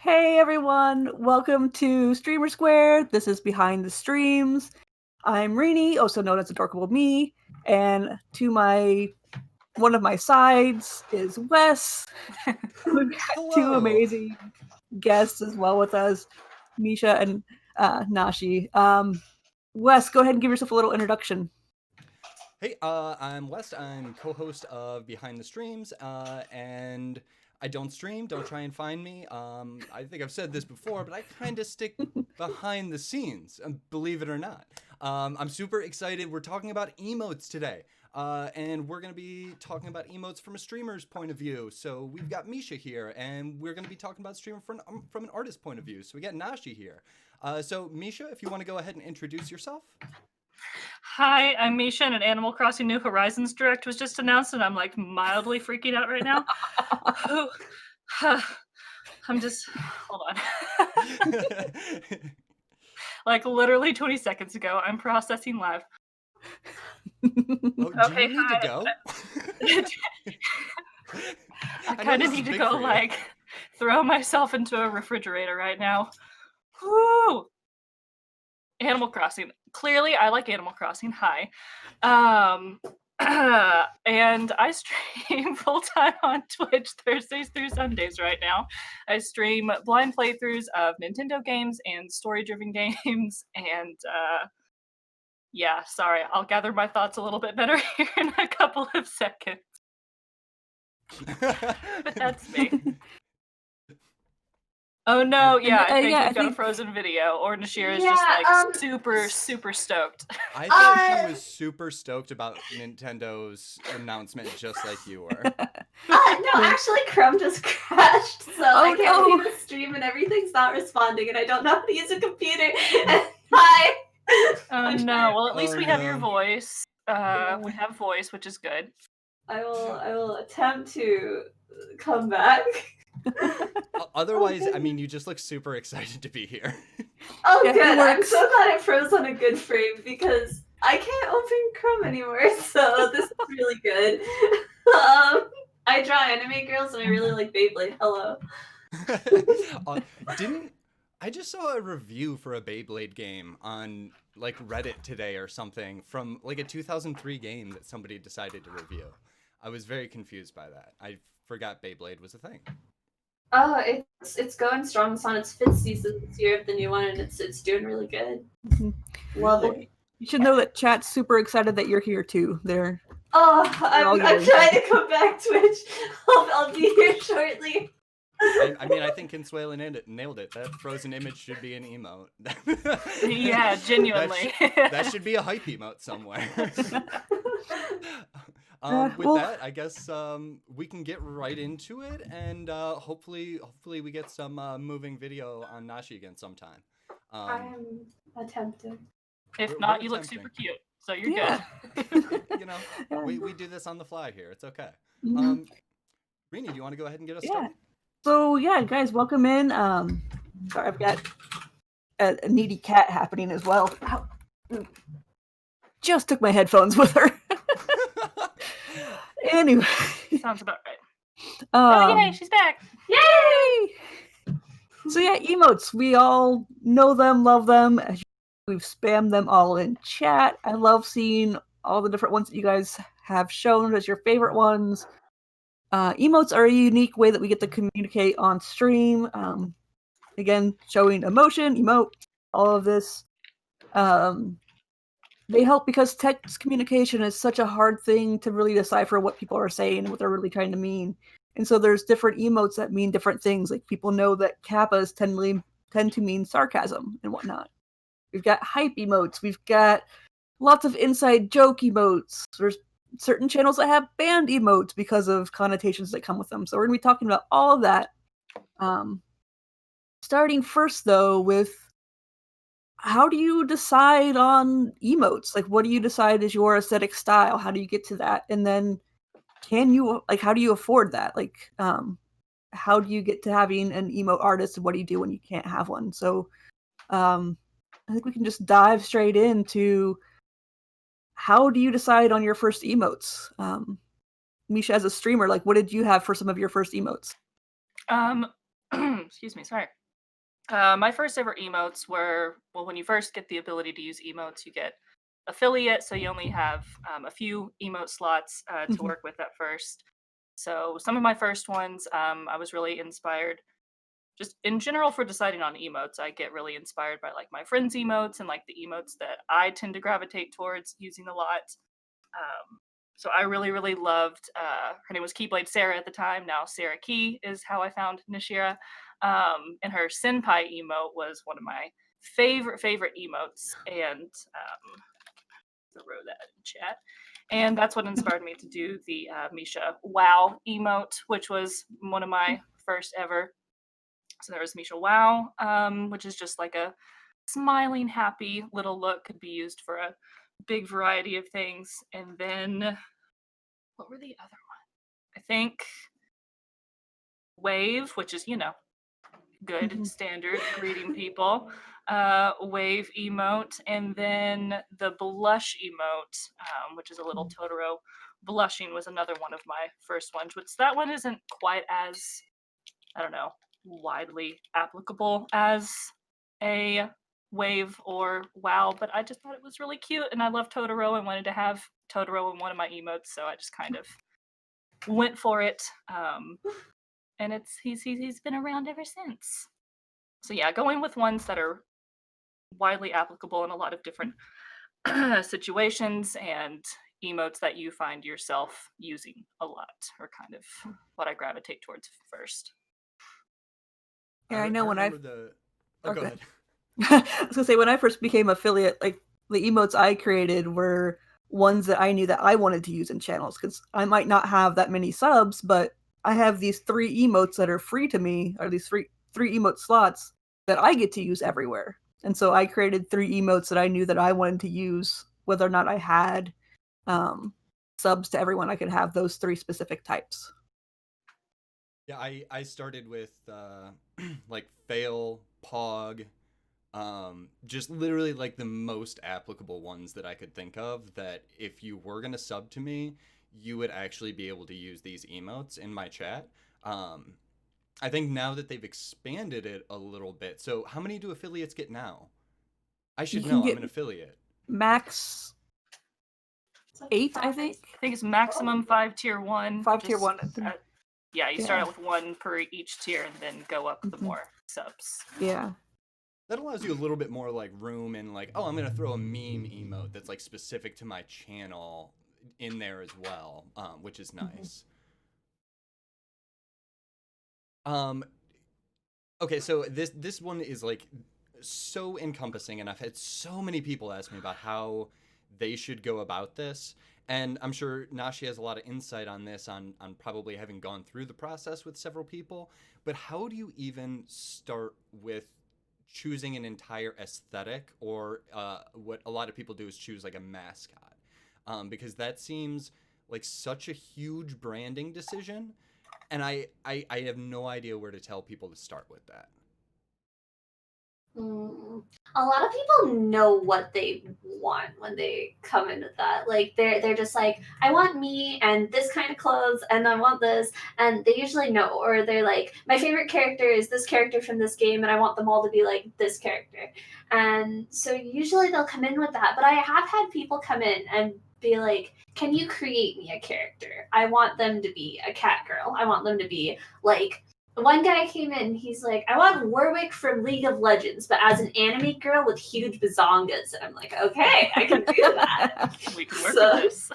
Hey everyone, welcome to Streamer Square. This is Behind the Streams. I'm Rini, also known as Adorkable Me, and to one of my sides is Wes. We've got two amazing guests as well with us, Misha and Nashi. Wes, go ahead and give yourself a little introduction. Hey, I'm Wes. I'm co-host of Behind the Streams, and I don't stream. Don't try and find me. I think I've said this before, but I kind of stick behind the scenes, believe it or not. I'm super excited. We're talking about emotes today, and we're going to be talking about emotes from a streamer's point of view. So we've got Misha here, and we're going to be talking about streaming from an artist's point of view. So we got Nashi here. So Misha, if you want to go ahead and introduce yourself. Hi, I'm Misha, and an Animal Crossing New Horizons Direct was just announced, and I'm like mildly freaking out right now. I'm just, hold on. Like literally 20 seconds ago, I'm processing live. Oh, do you need to go? I kind of need to go like throw myself into a refrigerator right now. Woo! Animal Crossing. Clearly, I like Animal Crossing. Hi. And I stream full-time on Twitch Thursdays through Sundays right now. I stream blind playthroughs of Nintendo games and story-driven games, and yeah, sorry, I'll gather my thoughts a little bit better here in a couple of seconds. But that's me. Oh no, yeah, I think we've got a frozen video, or Nashira is just like super stoked. I think she was super stoked about Nintendo's announcement, just like you were. No, actually Chrome just crashed, so I can't see the stream and everything's not responding, and I don't know how to use a computer. Hi! Oh no, well at least we have your voice. We have voice, which is good. I will attempt to come back. Otherwise, I mean, you just look super excited to be here. Oh, yeah, good. I'm so glad it froze on a good frame because I can't open Chrome anymore, so this is really good. I draw anime girls and I really like Beyblade. Hello. I just saw a review for a Beyblade game on like Reddit today or something from like a 2003 game that somebody decided to review. I was very confused by that. I forgot Beyblade was a thing. Oh, it's going strong. It's on its 5th season this year of the new one, and it's doing really good. Love it. You should know that chat's super excited that you're here too. I'm trying to come back, Twitch. I'll be here shortly. I mean, I think Consuela nailed it. That frozen image should be an emote. Yeah, genuinely. That should be a hype emote somewhere. With that, I guess we can get right into it, and hopefully we get some moving video on Nashi again sometime. I'm attempting. If not, you look super cute, so you're good. You know, we do this on the fly here. It's okay. Mm-hmm. Rini, do you want to go ahead and get us started? So yeah, guys, welcome in. Sorry, I've got a needy cat happening as well. Just took my headphones with her. Anyway. Sounds about right. Oh yay, she's back. Yay! So yeah, emotes. We all know them, love them. We've spammed them all in chat. I love seeing all the different ones that you guys have shown as your favorite ones. Emotes are a unique way that we get to communicate on stream. Again, showing emotion, emote, all of this. They help because text communication is such a hard thing to really decipher what people are saying and what they're really trying to mean. And so there's different emotes that mean different things. Like people know that kappas tend to mean sarcasm and whatnot. We've got hype emotes. We've got lots of inside joke emotes. There's certain channels that have banned emotes because of connotations that come with them. So we're going to be talking about all of that. Starting first, though, with how do you decide on emotes? Like, what do you decide is your aesthetic style? How do you get to that? And then how do you afford that? Like, how do you get to having an emote artist? And what do you do when you can't have one? So I think we can just dive straight into how do you decide on your first emotes? Misha, as a streamer, like, what did you have for some of your first emotes? excuse me, sorry. My first ever emotes were, well, when you first get the ability to use emotes, you get affiliate, so you only have a few emote slots to Mhm. work with at first. So some of my first ones, I was really inspired. Just in general for deciding on emotes, I get really inspired by like my friends' emotes and like the emotes that I tend to gravitate towards using a lot. So I really, really loved. Her name was Keyblade Sarah at the time. Now Sarah Key is how I found Nashira, and her senpai emote was one of my favorite emotes. And throw that in chat. And that's what inspired me to do the Misha Wow emote, which was one of my first ever. So there was Misha Wow, which is just like a smiling, happy little look, could be used for a big variety of things. And then what were the other one? I think Wave, which is, good Mhm. standard greeting people. Wave emote, and then the blush emote, which is a little Totoro. Blushing was another one of my first ones, which that one isn't quite as, I don't know, widely applicable as a wave or wow, but I just thought it was really cute, and I love Totoro and wanted to have Totoro in one of my emotes, so I just kind of went for it. And he's been around ever since. So yeah, going with ones that are widely applicable in a lot of different situations and emotes that you find yourself using a lot are kind of what I gravitate towards first. Yeah, I know I when I remember the. Oh, oh, go go ahead. ahead. I was gonna say when I first became affiliate, like the emotes I created were ones that I knew that I wanted to use in channels because I might not have that many subs, but I have these 3 emotes that are free to me, or these three emote slots that I get to use everywhere. And so I created 3 emotes that I knew that I wanted to use, whether or not I had um, subs to everyone. I could have those 3 specific types. Yeah, I started with like fail, pog, just literally like the most applicable ones that I could think of, that if you were gonna sub to me, you would actually be able to use these emotes in my chat. Um, I think now that they've expanded it a little bit. So how many do affiliates get now? I You should can know. I'm get an affiliate. max So 8, I 5. think. I think it's maximum 5 tier 1. 5 tier Just 1. yeah, you start Yeah. out with one per each tier and then go up the Hmm. more subs. Yeah. That allows you a little bit more like room and like, oh, I'm gonna throw a meme emote that's like specific to my channel in there as well, which is Mhm. nice. Um, okay, so this one is like so encompassing, and I've had so many people ask me about how they should go about this. And I'm sure Nashi has a lot of insight on this, on probably having gone through the process with several people. But how do you even start with choosing an entire aesthetic, or what a lot of people do is choose like a mascot? Because that seems like such a huge branding decision, and I have no idea where to tell people to start with that. A lot of people know what they want when they come in with that. Like they're just like, I want me and this kind of clothes, and I want this, and they usually know. Or they're like, my favorite character is this character from this game, and I want them all to be like this character. And so usually they'll come in with that. But I have had people come in and be like, can you create me a character? I want them to be a cat girl. I want them to be like, one guy came in, he's like, I want Warwick from League of Legends, but as an anime girl with huge bazongas. And I'm like, okay, I can do that. We can work So, with this.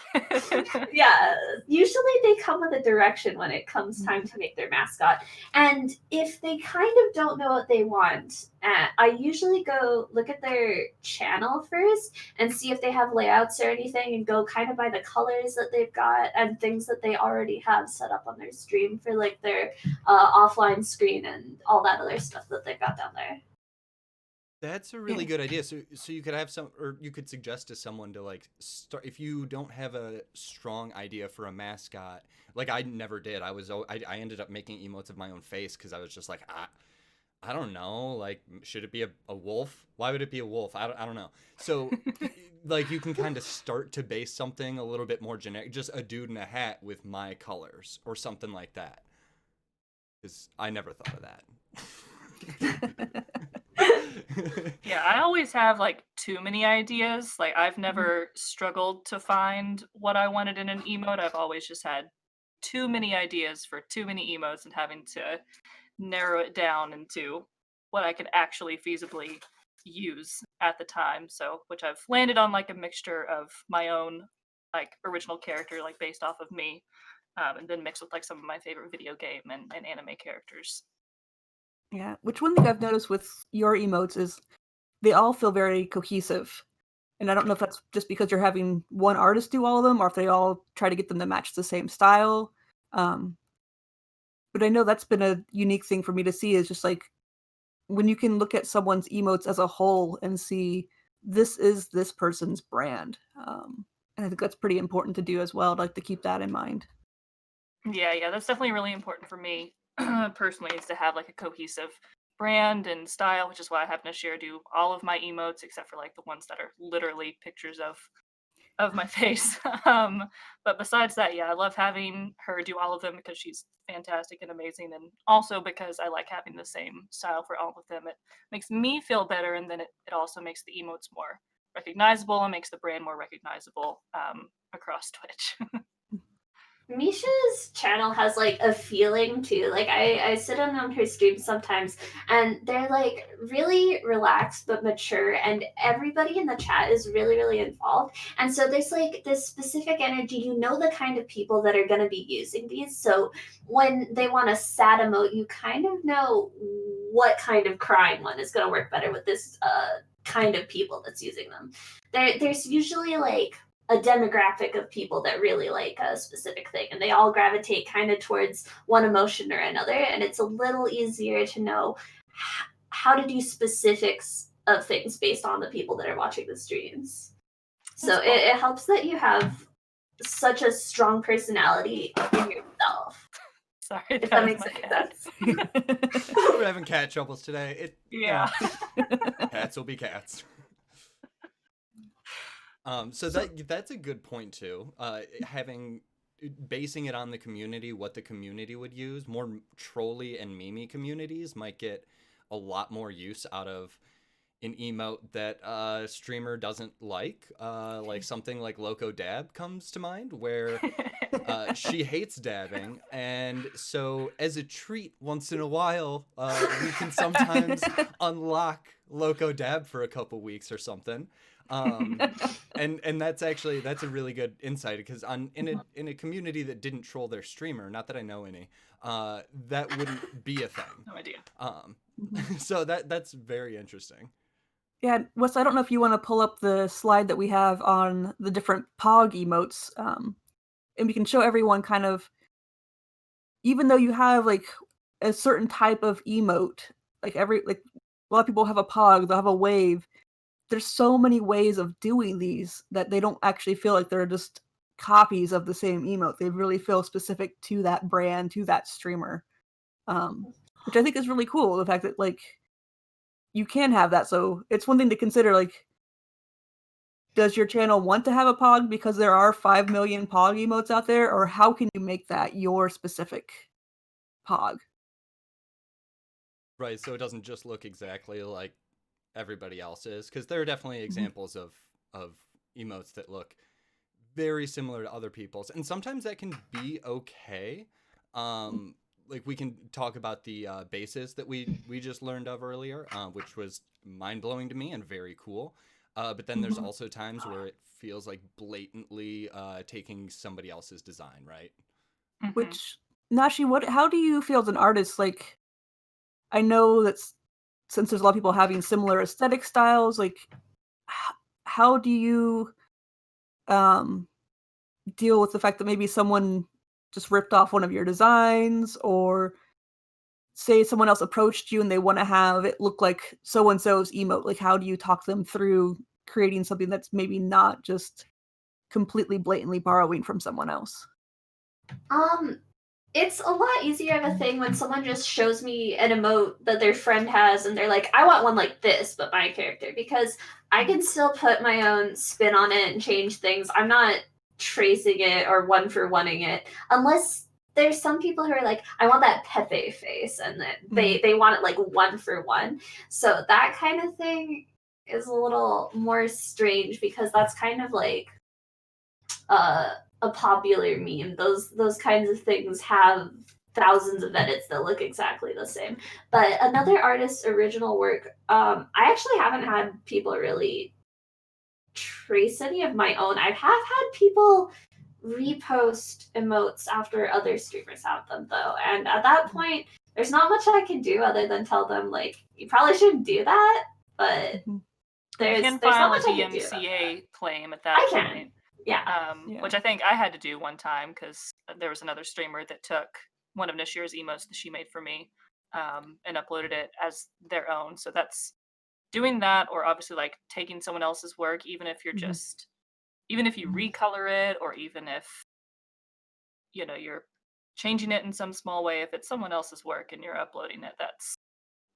yeah, usually they come with a direction when it comes time to make their mascot. And if they kind of don't know what they want, I usually go look at their channel first and see if they have layouts or anything, and go kind of by the colors that they've got and things that they already have set up on their stream for like their offline screen and all that other stuff that they've got down there. That's a really Yeah. good idea. So you could have some, or you could suggest to someone to like start, if you don't have a strong idea for a mascot. Like I never did. I ended up making emotes of my own face because I was just like, I don't know. Like, should it be a wolf? Why would it be a wolf? I don't know. So like you can kind of start to base something a little bit more generic, just a dude in a hat with my colors or something like that. Because I never thought of that. Yeah, I always have like too many ideas. Like I've never struggled to find what I wanted in an emote. I've always just had too many ideas for too many emotes and having to narrow it down into what I could actually feasibly use at the time. So, which I've landed on like a mixture of my own like original character, like based off of me, and then mixed with like some of my favorite video game and anime characters. Yeah, which one thing I've noticed with your emotes is they all feel very cohesive. And I don't know if that's just because you're having one artist do all of them or if they all try to get them to match the same style. Um, but I know that's been a unique thing for me to see is just like when you can look at someone's emotes as a whole and see this is this person's brand. And I think that's pretty important to do as well, like to keep that in mind. Yeah, that's definitely really important for me personally is to have like a cohesive brand and style, which is why I have Nashira do all of my emotes except for like the ones that are literally pictures of my face. But besides that, yeah, I love having her do all of them because she's fantastic and amazing, and also because I like having the same style for all of them. It makes me feel better, and then it also makes the emotes more recognizable and makes the brand more recognizable across Twitch. Misha's channel has like a feeling too. Like I sit in on her streams sometimes and they're like really relaxed but mature and everybody in the chat is really, really involved. And so there's like this specific energy. You know the kind of people that are gonna be using these. So when they want a sad emote, you kind of know what kind of crying one is gonna work better with this kind of people that's using them. There's usually like a demographic of people that really like a specific thing and they all gravitate kind of towards one emotion or another and it's a little easier to know how to do specifics of things based on the people that are watching the streams. So That's cool. it helps that you have such a strong personality in yourself. Sorry, If that that was makes my any cat. sense. We're having cat troubles today. Yeah. Cats will be cats. So that's a good point too. Basing it on the community, what the community would use. More trolly and meme communities might get a lot more use out of an emote that a streamer doesn't like something like Loco Dab comes to mind, where she hates dabbing, and so as a treat, once in a while, we can sometimes unlock Loco Dab for a couple weeks or something. And that's a really good insight because in a community that didn't troll their streamer, not that I know any, that wouldn't be a thing. No idea. So that's very interesting. Yeah, Wes, I don't know if you want to pull up the slide that we have on the different POG emotes, and we can show everyone kind of, even though you have like a certain type of emote, like a lot of people have a POG, they'll have a wave. There's so many ways of doing these that they don't actually feel like they're just copies of the same emote. They really feel specific to that brand, to that streamer, which I think is really cool. The fact that like you can have that. So it's one thing to consider, like, does your channel want to have a POG because there are 5 million POG emotes out there, or how can you make that your specific POG? Right, so it doesn't just look exactly like everybody else's, because there are definitely examples of emotes that look very similar to other people's, and sometimes that can be okay. Like we can talk about the bases that we just learned of earlier, which was mind-blowing to me and very cool. But then there's also times where it feels like blatantly taking somebody else's design, right? Which, Nashi, how do you feel as an artist? Like, I know that since there's a lot of people having similar aesthetic styles, like, how do you deal with the fact that maybe someone just ripped off one of your designs, or say someone else approached you and they want to have it look like so and so's emote? Like, how do you talk them through creating something that's maybe not just completely blatantly borrowing from someone else? It's a lot easier of a thing when someone just shows me an emote that their friend has and they're like, I want one like this, but my character, because I can still put my own spin on it and change things. I'm not tracing it or one for oneing it unless there's some people who are like, I want that Pepe face, and then they want it like 1-for-1. So that kind of thing is a little more strange because that's kind of like a popular meme. Those kinds of things have thousands of edits that look exactly the same. But another artist's original work, I actually haven't had people really trace any of my own. I have had people repost emotes after other streamers have them though, and at that point there's not much I can do other than tell them like you probably shouldn't do that, but there's you can not file a much I can do about DMCA that. claim at that I can. point. Yeah. Which I think I had to do one time because there was another streamer that took one of Nashira's emotes that she made for me and uploaded it as their own. So that's doing that, or obviously like taking someone else's work, even if you're just, even if you recolor it, or even if, you know, you're changing it in some small way, if it's someone else's work and you're uploading it, that's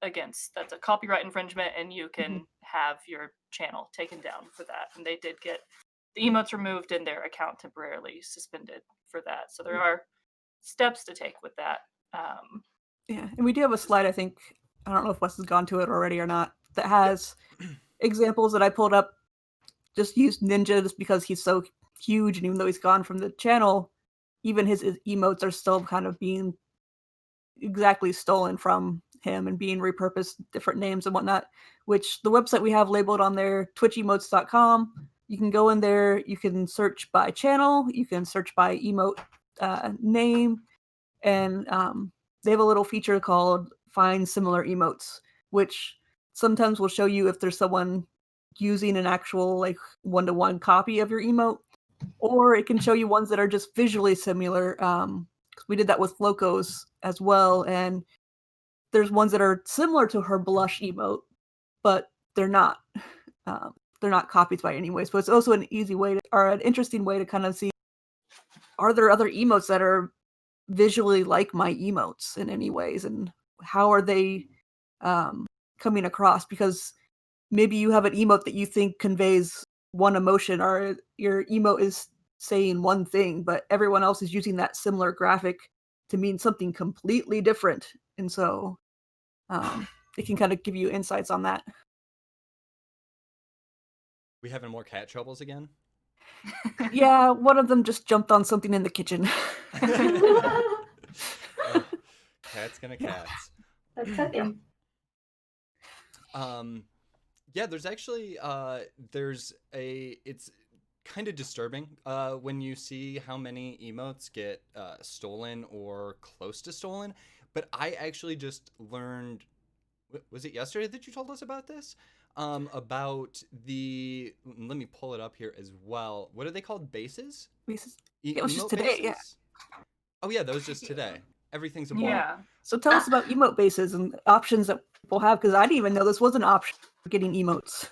a copyright infringement, and you can have your channel taken down for that. And they did get the emotes removed and their account temporarily suspended for that. So there are steps to take with that. Yeah, and we do have a slide, I think, I don't know if Wes has gone to it already or not, that has examples that I pulled up, just used Ninja just because he's so huge, and even though he's gone from the channel, even his emotes are still kind of being exactly stolen from him and being repurposed, different names and whatnot, which the website we have labeled on there, twitchemotes.com, you can go in there, you can search by channel, you can search by emote name, and they have a little feature called Find Similar Emotes, which sometimes will show you if there's someone using an actual like one-to-one copy of your emote, or it can show you ones that are just visually similar. We did that with Locos as well, and there's ones that are similar to her blush emote, but they're not. They're not copies by any way. So it's also an easy way to, or an interesting way to kind of see, are there other emotes that are visually like my emotes in any ways, and how are they coming across? Because maybe you have an emote that you think conveys one emotion, or your emote is saying one thing, but everyone else is using that similar graphic to mean something completely different. And so it can kind of give you insights on that. We having more cat troubles again? Yeah, one of them just jumped on something in the kitchen. Oh, cats gonna cats. That's cooking. Yeah, there's actually it's kind of disturbing when you see how many emotes get stolen or close to stolen. But I actually just learned, was it yesterday that you told us about this? About the, let me pull it up here as well. What are they called? Bases? Bases. It was just Emote today, bases? yeah. Oh yeah, that was just today. Everything's a blur. Yeah. So tell us about emote bases and options that people have, because I didn't even know this was an option for getting emotes.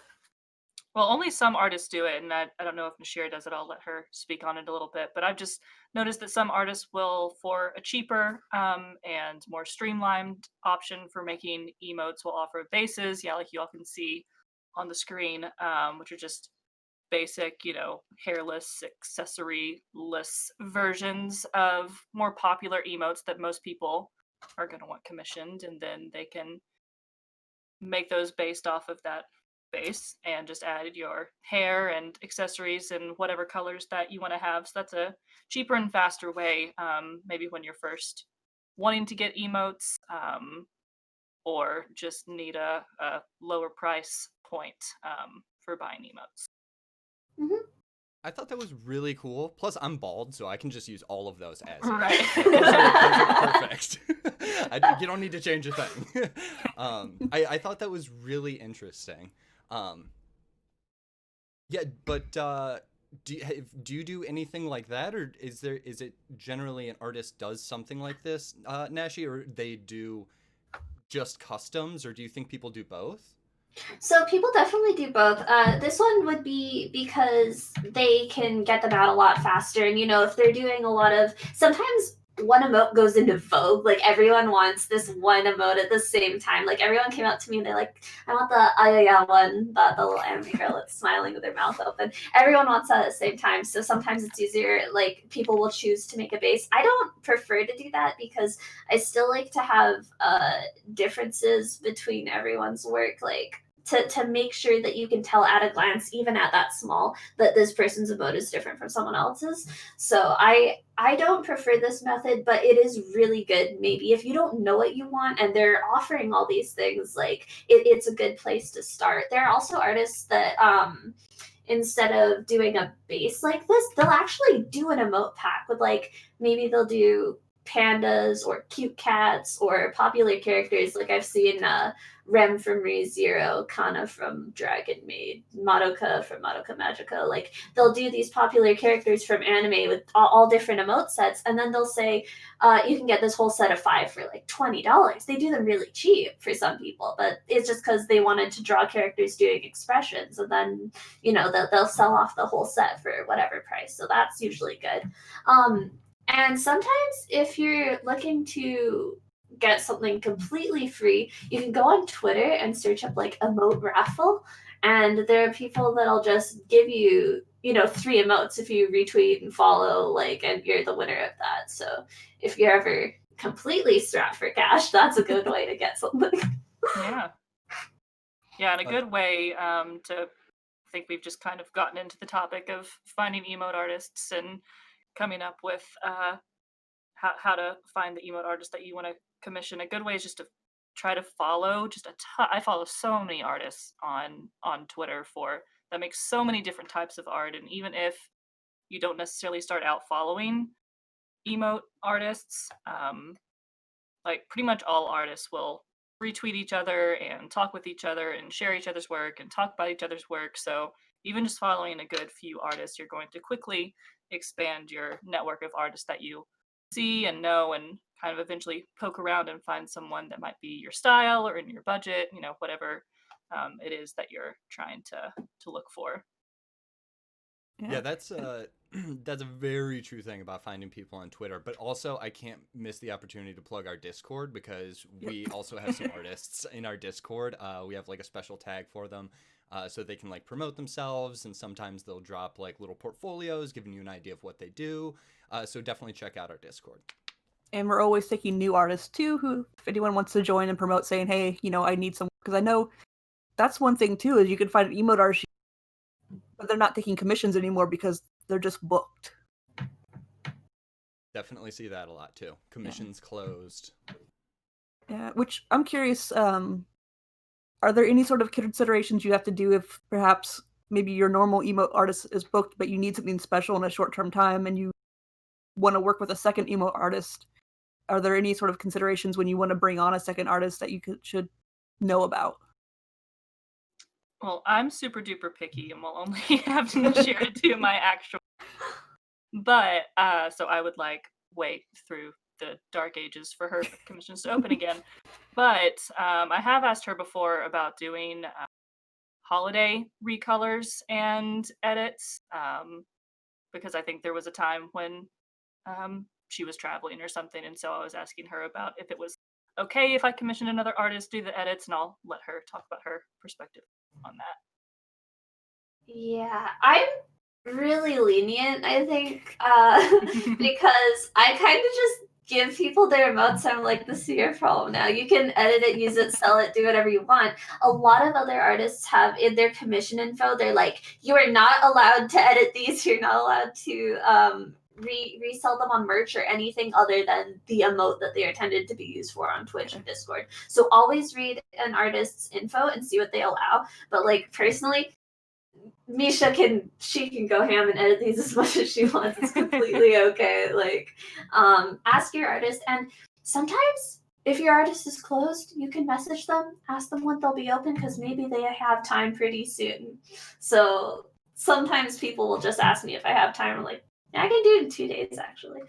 Well, only some artists do it, and I don't know if Nashira does it. I'll let her speak on it a little bit. But I've just noticed that some artists will, for a cheaper and more streamlined option for making emotes, will offer bases. Yeah, like you all can see on the screen, which are just basic, you know, hairless, accessory-less versions of more popular emotes that most people are going to want commissioned, and then they can make those based off of that base and just add your hair and accessories and whatever colors that you want to have. So that's a cheaper and faster way, maybe when you're first wanting to get emotes or just need a lower price point for buying emotes. Mm-hmm. I thought that was really cool. Plus, I'm bald, so I can just use all of those as Right. those are perfect. You don't need to change a thing. I thought that was really interesting. Yeah, but do you do anything like that, or is it generally an artist does something like this, Nashi, or they do just customs, or do you think people do both? So people definitely do both. This one would be because they can get them out a lot faster, and you know if they're doing a lot of sometimes one emote goes into vogue. Like everyone wants this one emote at the same time. Like everyone came out to me and they're like, I want the Ayaya one, the little anime girl that's smiling with her mouth open. Everyone wants that at the same time. So sometimes it's easier, like people will choose to make a base. I don't prefer to do that because I still like to have differences between everyone's work. Like to make sure that you can tell at a glance, even at that small, that this person's emote is different from someone else's. So I don't prefer this method, but it is really good. Maybe if you don't know what you want and they're offering all these things, like it's a good place to start. There are also artists that instead of doing a base like this, they'll actually do an emote pack with like maybe they'll do pandas or cute cats or popular characters. Like I've seen Rem from ReZero, Kana from Dragon Maid, Madoka from Madoka Magica. Like they'll do these popular characters from anime with all different emote sets, and then they'll say, you can get this whole set of 5 for like $20. They do them really cheap for some people, but it's just because they wanted to draw characters doing expressions, and then they'll sell off the whole set for whatever price. So that's usually good. And sometimes if you're looking to get something completely free, you can go on Twitter and search up like emote raffle, and there are people that'll just give you 3 emotes if you retweet and follow, like, and you're the winner of that. So if you're ever completely strapped for cash, that's a good way to get something. Yeah, and a good way to, I think we've just kind of gotten into the topic of finding emote artists and coming up with how to find the emote artist that you want to commission. A good way is just to try to follow just I follow so many artists on Twitter that make so many different types of art, and even if you don't necessarily start out following emote artists, like pretty much all artists will retweet each other and talk with each other and share each other's work and talk about each other's work. So even just following a good few artists, you're going to quickly expand your network of artists that you see and know, and kind of eventually poke around and find someone that might be your style or in your budget, whatever it is that you're trying to look for. Yeah, that's that's a very true thing about finding people on Twitter. But also, I can't miss the opportunity to plug our Discord, because we also have some artists in our Discord. We have like a special tag for them, so they can like promote themselves, and sometimes they'll drop like little portfolios, giving you an idea of what they do. So definitely check out our Discord. And we're always taking new artists too, who, if anyone wants to join and promote, saying, hey, I need some, because I know that's one thing too, is you can find an emote artist, but they're not taking commissions anymore because they're just booked. Definitely see that a lot too. Commissions closed. Yeah, which I'm curious, are there any sort of considerations you have to do if perhaps maybe your normal emote artist is booked, but you need something special in a short-term time and you want to work with a second emote artist? Are there any sort of considerations when you want to bring on a second artist that you should know about? Well, I'm super duper picky and will only have Nashira do my actual. But so I would like wait through the dark ages for her commissions to open again. But I have asked her before about doing holiday recolors and edits, because I think there was a time when she was traveling or something, and so I was asking her about if it was okay if I commissioned another artist do the edits, and I'll let her talk about her perspective on that. Yeah, I'm really lenient, I think, because I kind of just give people their emotes. I'm like, this is your problem now. You can edit it, use it, sell it, do whatever you want. A lot of other artists have in their commission info, they're like, you are not allowed to edit these. You're not allowed to resell them on merch or anything other than the emote that they are intended to be used for on Twitch and Discord. So always read an artist's info and see what they allow. But like personally, Misha can go ham and edit these as much as she wants. It's completely okay. Like, ask your artist, and sometimes if your artist is closed, you can message them, ask them when they'll be open, because maybe they have time pretty soon. So sometimes people will just ask me if I have time. I'm like, yeah, I can do it in 2 days actually.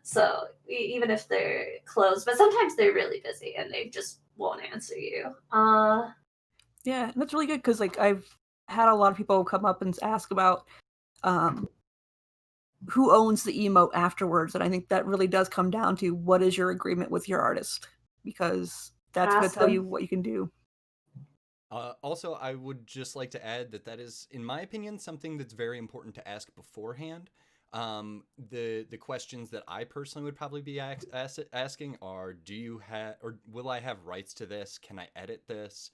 So even if they're closed, but sometimes they're really busy and they just won't answer you. Yeah, that's really good, because like I've had a lot of people come up and ask about who owns the emote afterwards, and I think that really does come down to what is your agreement with your artist, because that's going to tell you what you can do. Also, I would just like to add that is, in my opinion, something that's very important to ask beforehand. The questions that I personally would probably be asking are: do you have, or will I have rights to this? Can I edit this?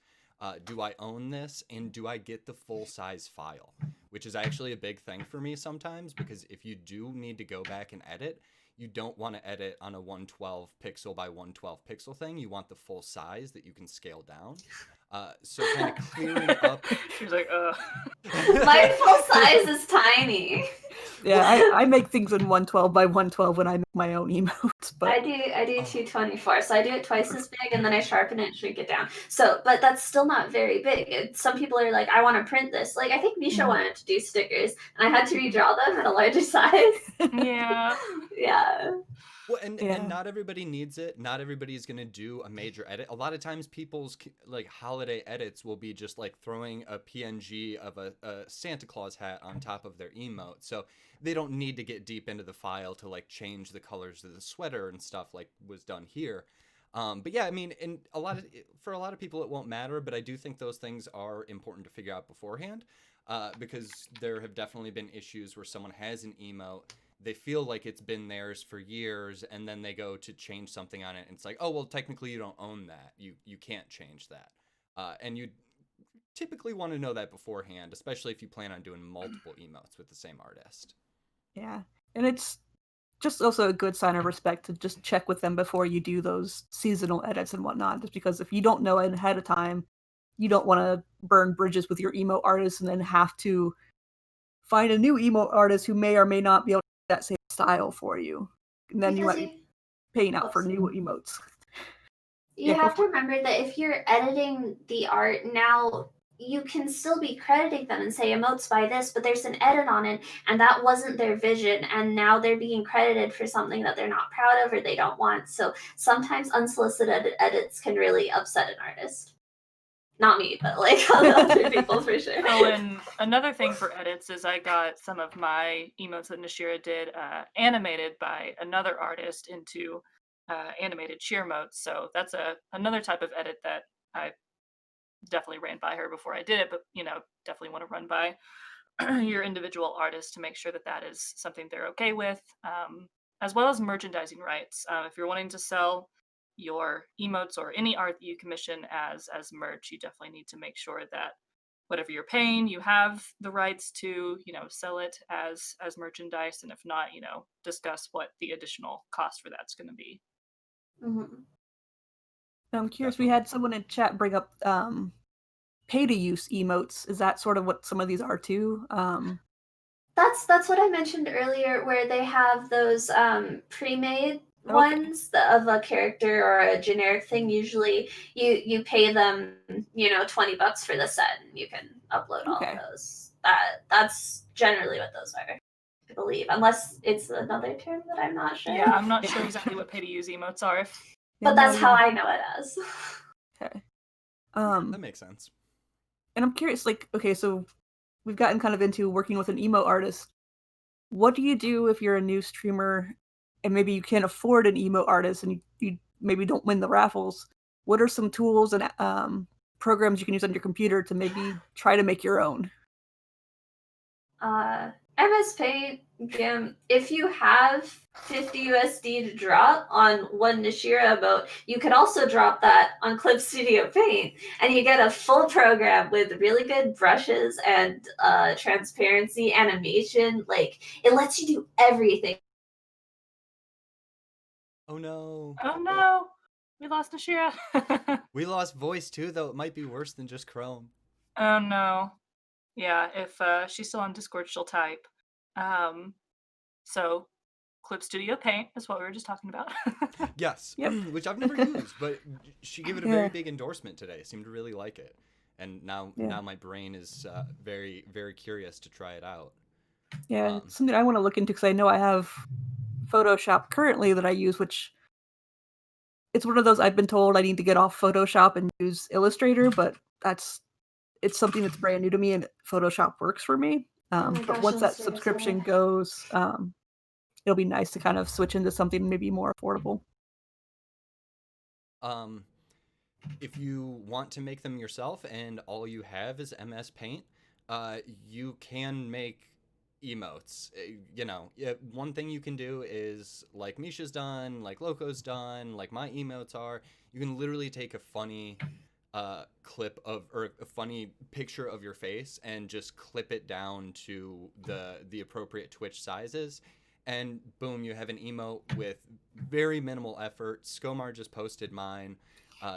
Do I own this? And do I get the full size file? Which is actually a big thing for me sometimes, because if you do need to go back and edit, you don't want to edit on a 112 pixel by 112 pixel thing. You want the full size that you can scale down. So kind of clearing up. She's like, My full size is tiny. Yeah, I make things in 112 by 112 when I make my own emotes. But I do 224, so I do it twice as big, and then I sharpen it and shrink it down. So, but that's still not very big. Some people are like, I want to print this. Like, I think Misha wanted to do stickers, and I had to redraw them at a larger size. yeah. Yeah. Well, and not everybody needs it. Not everybody is going to do a major edit. A lot of times people's like holiday edits will be just like throwing a PNG of a Santa Claus hat on top of their emote. So they don't need to get deep into the file to like change the colors of the sweater and stuff like was done here. But yeah, I mean, for a lot of people it won't matter, but I do think those things are important to figure out beforehand, because there have definitely been issues where someone has an emote, they feel like it's been theirs for years, and then they go to change something on it, and it's like, oh, well, technically you don't own that. You can't change that. And you typically want to know that beforehand, especially if you plan on doing multiple emotes with the same artist. Yeah, and it's just also a good sign of respect to just check with them before you do those seasonal edits and whatnot, just because if you don't know it ahead of time, you don't want to burn bridges with your emote artist and then have to find a new emote artist who may or may not be able to do that same style for you. And then you might be paying out for new emotes. You have to remember that if you're editing the art now, you can still be crediting them and say emotes by this, but there's an edit on it, and that wasn't their vision, and now they're being credited for something that they're not proud of or they don't want. So sometimes unsolicited edits can really upset an artist. Not me, but like other people for sure. Oh, and another thing for edits is I got some of my emotes that Nashira did animated by another artist into animated cheer modes. So that's another type of edit that I definitely ran by her before I did it, but definitely want to run by your individual artist to make sure that is something they're okay with, as well as merchandising rights. If you're wanting to sell your emotes or any art that you commission as merch, you definitely need to make sure that whatever you're paying, you have the rights to sell it as merchandise, and if not, discuss what the additional cost for that's going to be. Mm-hmm. I'm curious, we had someone in chat bring up pay to use emotes. Is that sort of what some of these are too? That's what I mentioned earlier, where they have those pre-made ones of a character or a generic thing. Usually you pay them $20 for the set, and you can upload all of those. That's generally what those are, I believe, unless it's another term that I'm not sure. Yeah, I'm not sure exactly what pay to use emotes are. But that's how I know it as. Okay. That makes sense. And I'm curious, like, okay, so we've gotten kind of into working with an emote artist. What do you do if you're a new streamer and maybe you can't afford an emote artist and you maybe don't win the raffles? What are some tools and programs you can use on your computer to maybe try to make your own? MS Paint, if you have 50 USD to drop on one Nashira emote, you could also drop that on Clip Studio Paint, and you get a full program with really good brushes and transparency, animation. Like, it lets you do everything. Oh no. Oh no. We lost Nashira. We lost voice too, though. It might be worse than just Chrome. Oh no. Yeah, if she's still on Discord, she'll type. So Clip Studio Paint is what we were just talking about. Yes, which I've never used, but she gave it a very big endorsement today. Seemed to really like it, and now my brain is very, very curious to try it out. Yeah, it's something I want to look into because I know I have Photoshop currently that I use, which it's one of those I've been told I need to get off Photoshop and use Illustrator, but it's something that's brand new to me, and Photoshop works for me. But once that subscription goes, it'll be nice to kind of switch into something maybe more affordable. If you want to make them yourself and all you have is MS Paint, you can make emotes. One thing you can do is like Misha's done, like Loco's done, like my emotes are. You can literally take a funny clip of or a funny picture of your face and just clip it down to the appropriate Twitch sizes, and boom, you have an emote with very minimal effort. Skomar just posted mine.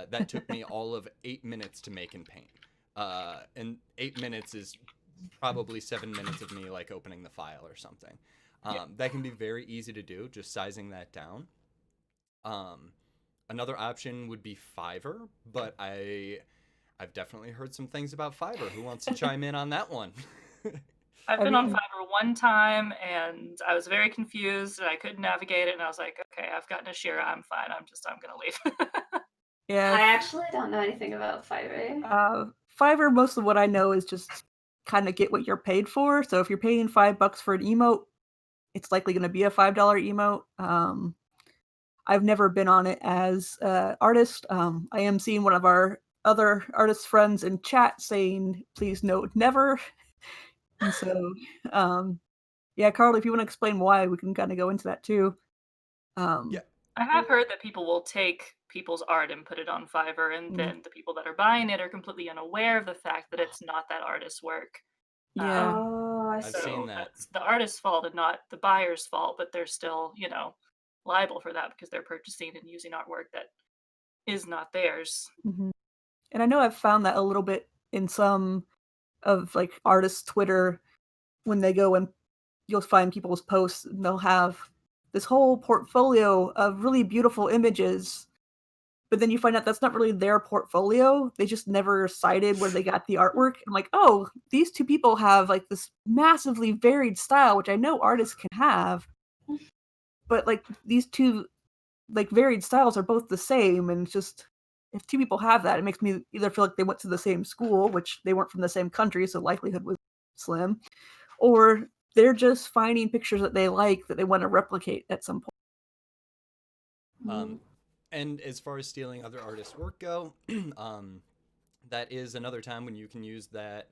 That took me all of 8 minutes to make in Paint, and 8 minutes is probably 7 minutes of me like opening the file or something. That can be very easy to do, just sizing that down. Another option would be Fiverr, but I've definitely heard some things about Fiverr. Who wants to chime in on that one? I've been on Fiverr one time, and I was very confused, and I couldn't navigate it, and I was like, okay, I've got Nashira, I'm fine, I'm gonna leave. Yeah. I actually don't know anything about Fiverr. Fiverr, most of what I know is just kind of get what you're paid for. So if you're paying $5 for an emote, it's likely going to be a $5 emote. I've never been on it as an artist. I am seeing one of our other artist friends in chat saying, please note never. And so, yeah, Carly, if you want to explain why, we can kind of go into that too. Yeah. I have heard that people will take people's art and put it on Fiverr, and then the people that are buying it are completely unaware of the fact that it's not that artist's work. Yeah. Oh, I I've see. seen that. That's the artist's fault and not the buyer's fault, but they're still, liable for that because they're purchasing and using artwork that is not theirs. Mhm. And I know I've found that a little bit in some of like artists' Twitter when they go and you'll find people's posts and they'll have this whole portfolio of really beautiful images, but then you find out that's not really their portfolio. They just never cited where they got the artwork. I'm like, oh, these two people have like this massively varied style, which I know artists can have, but like these two like varied styles are both the same, and it's just if two people have that, it makes me either feel like they went to the same school, which they weren't from the same country, so likelihood was slim, or they're just finding pictures that they like that they want to replicate at some point. And as far as stealing other artists' work go, that is another time when you can use that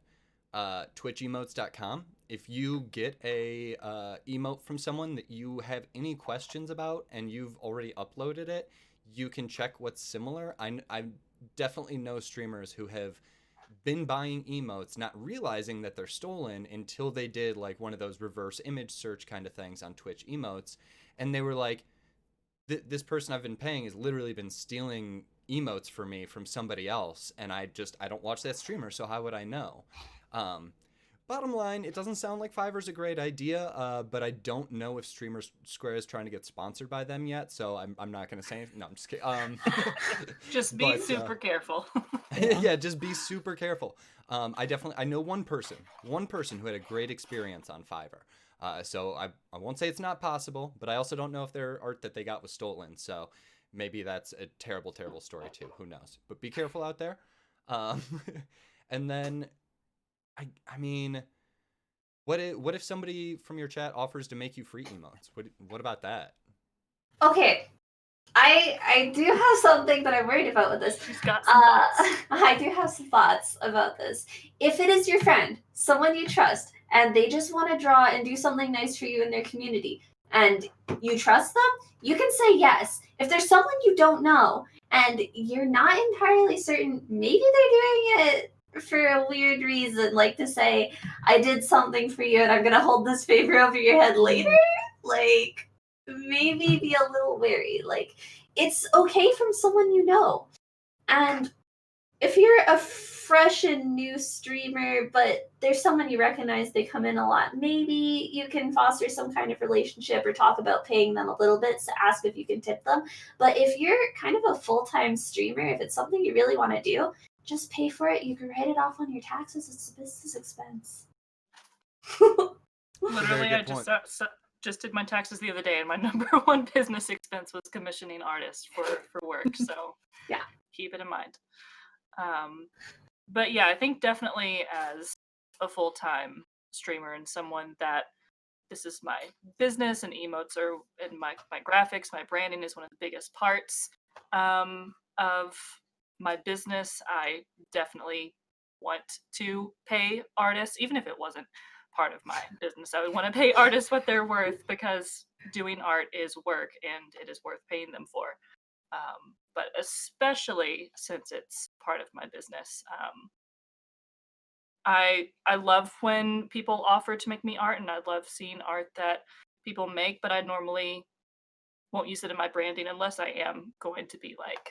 twitchemotes.com. If you get a emote from someone that you have any questions about and you've already uploaded it, you can check what's similar. I definitely know streamers who have been buying emotes not realizing that they're stolen until they did like one of those reverse image search kind of things on Twitch emotes, and they were like, this person I've been paying has literally been stealing emotes for me from somebody else, and I don't watch that streamer, so how would I know? Bottom line, it doesn't sound like Fiverr's a great idea, but I don't know if Streamer Square is trying to get sponsored by them yet, so I'm not going to say anything. No, I'm just kidding. Just be super careful. Yeah, just be super careful. I know one person who had a great experience on Fiverr. So I won't say it's not possible, but I also don't know if their art that they got was stolen. So maybe that's a terrible, terrible story too. Who knows? But be careful out there. And then, I mean, what if somebody from your chat offers to make you free emotes? What about that? Okay, I do have something that I'm worried about with this. She's got some thoughts. I do have some thoughts about this. If it is your friend, someone you trust, and they just want to draw and do something nice for you in their community, and you trust them, you can say yes. If there's someone you don't know and you're not entirely certain, maybe they're doing it for a weird reason, like to say, I did something for you and I'm going to hold this favor over your head later, like, maybe be a little wary. Like, it's okay from someone you know. And if you're a fresh and new streamer, but there's someone you recognize, they come in a lot, maybe you can foster some kind of relationship or talk about paying them a little bit to ask if you can tip them. But if you're kind of a full-time streamer, if it's something you really want to do, just pay for it. You can write it off on your taxes. It's a business expense. Literally, I just did my taxes the other day, and my number one business expense was commissioning artists for work. So yeah, keep it in mind. But yeah, I think definitely as a full-time streamer and someone that this is my business, and emotes are, and my graphics, my branding is one of the biggest parts of my business. I definitely want to pay artists, even if it wasn't part of my business. I would want to pay artists what they're worth, because doing art is work and it is worth paying them for. But especially since it's part of my business, I love when people offer to make me art, and I love seeing art that people make, but I normally won't use it in my branding unless I am going to be like